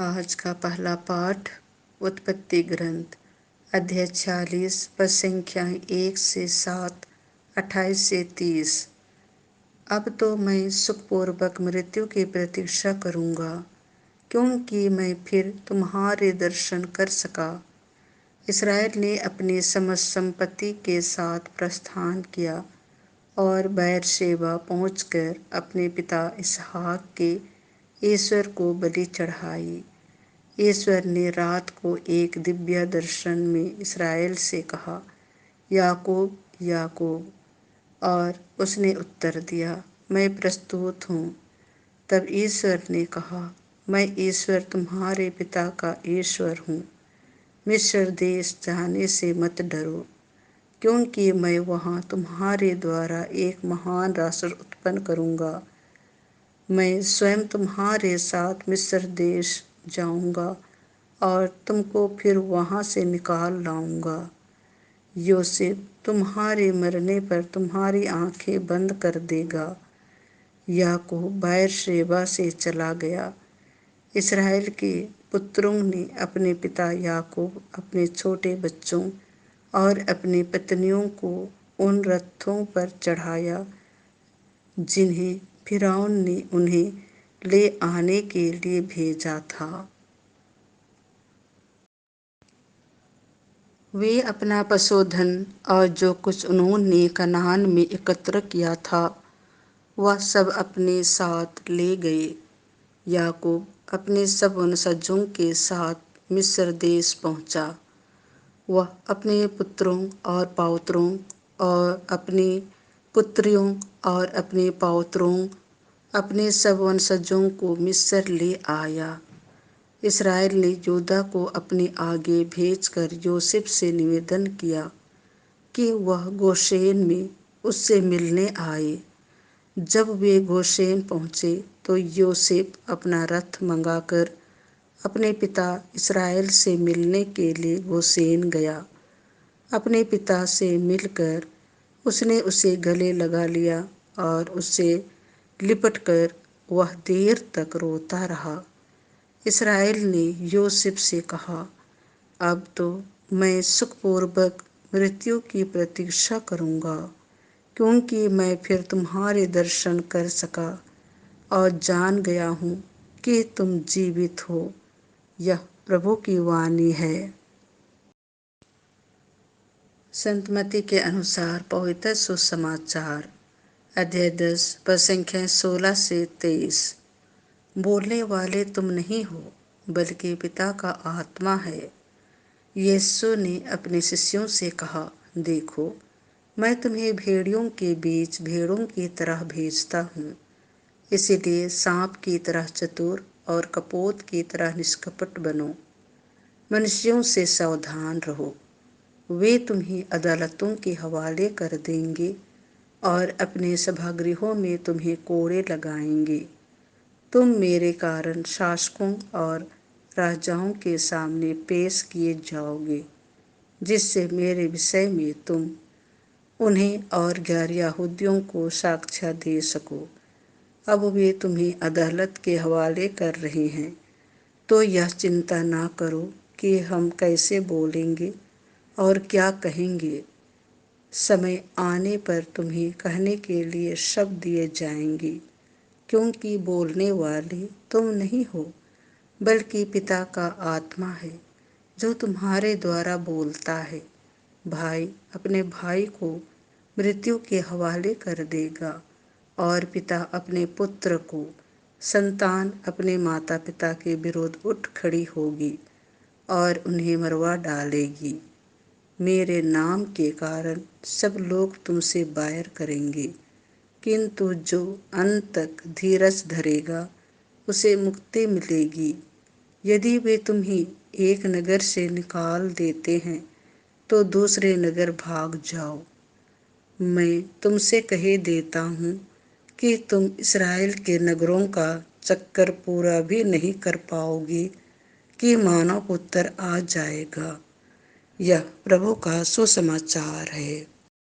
आज का पहला पाठ उत्पत्ति ग्रंथ अध्याय 46 पद संख्याएं 1 से 7, 28 से 30। अब तो मैं सुखपूर्वक मृत्यु की प्रतीक्षा करूँगा, क्योंकि मैं फिर तुम्हारे दर्शन कर सका। इसराइल ने अपनी समस्त संपत्ति के साथ प्रस्थान किया और बेरशेबा पहुंचकर अपने पिता इसहाक के ईश्वर को बलि चढ़ाई। ईश्वर ने रात को एक दिव्य दर्शन में इसराइल से कहा, याकूब याकूब, और उसने उत्तर दिया, मैं प्रस्तुत हूँ। तब ईश्वर ने कहा, मैं ईश्वर तुम्हारे पिता का ईश्वर हूँ। मिस्र देश जाने से मत डरो, क्योंकि मैं वहाँ तुम्हारे द्वारा एक महान राष्ट्र उत्पन्न करूँगा। मैं स्वयं तुम्हारे साथ मिस्र देश जाऊँगा और तुमको फिर वहाँ से निकाल लाऊंगा। योसेफ तुम्हारे मरने पर तुम्हारी आंखें बंद कर देगा। याकूब बेरशेबा से चला गया। इसराइल के पुत्रों ने अपने पिता याकूब अपने छोटे बच्चों और अपनी पत्नियों को उन रथों पर चढ़ाया जिन्हें फिरौन ने उन्हें ले आने के लिए भेजा था। वे अपना पशुधन और जो कुछ उन्होंने कनान में एकत्र किया था वह सब अपने साथ ले गए। याकूब अपने सब वंशजों के साथ मिस्र देश पहुंचा। वह अपने पुत्रों और पौत्रों और अपनी पुत्रियों और अपने पौत्रों अपने सब वंशजों को मिस्र ले आया। इसराइल ने योदा को अपने आगे भेजकर योसेफ से निवेदन किया कि वह गोशेन में उससे मिलने आए। जब वे गोशेन पहुँचे तो योसेफ अपना रथ मंगाकर अपने पिता इसराइल से मिलने के लिए गोशेन गया। अपने पिता से मिलकर उसने उसे गले लगा लिया और उससे लिपटकर वह देर तक रोता रहा। इसराइल ने योसेफ से कहा, अब तो मैं सुखपूर्वक मृत्यु की प्रतीक्षा करूँगा, क्योंकि मैं फिर तुम्हारे दर्शन कर सका और जान गया हूँ कि तुम जीवित हो। यह प्रभु की वाणी है। संत मत्ती के अनुसार पवित्र सुसमाचार अध्याय 10 पद संख्या 16 से 23। बोलने वाले तुम नहीं हो, बल्कि पिता का आत्मा है। यीशु ने अपने शिष्यों से कहा, देखो, मैं तुम्हें भेड़ियों के बीच भेड़ों की तरह भेजता हूँ। इसीलिए सांप की तरह चतुर और कपोत की तरह निष्कपट बनो। मनुष्यों से सावधान रहो, वे तुम्हें अदालतों के हवाले कर देंगे और अपने सभागृहों में तुम्हें कोड़े लगाएंगे। तुम मेरे कारण शासकों और राजाओं के सामने पेश किए जाओगे, जिससे मेरे विषय में तुम उन्हें और गैर यहूदियों को साक्ष्य दे सको। अब वे तुम्हें अदालत के हवाले कर रहे हैं, तो यह चिंता ना करो कि हम कैसे बोलेंगे और क्या कहेंगे। समय आने पर तुम्हें कहने के लिए शब्द दिए जाएंगे, क्योंकि बोलने वाले तुम नहीं हो, बल्कि पिता का आत्मा है जो तुम्हारे द्वारा बोलता है। भाई अपने भाई को मृत्यु के हवाले कर देगा और पिता अपने पुत्र को। संतान अपने माता पिता के विरुद्ध उठ खड़ी होगी और उन्हें मरवा डालेगी। मेरे नाम के कारण सब लोग तुमसे बैर करेंगे, किंतु जो अंत तक धीरज धरेगा उसे मुक्ति मिलेगी। यदि वे तुम्हें एक नगर से निकाल देते हैं तो दूसरे नगर भाग जाओ। मैं तुमसे कह देता हूँ कि तुम इसराइल के नगरों का चक्कर पूरा भी नहीं कर पाओगे कि मानव पुत्र आ जाएगा। यह प्रभु का सुसमाचार है।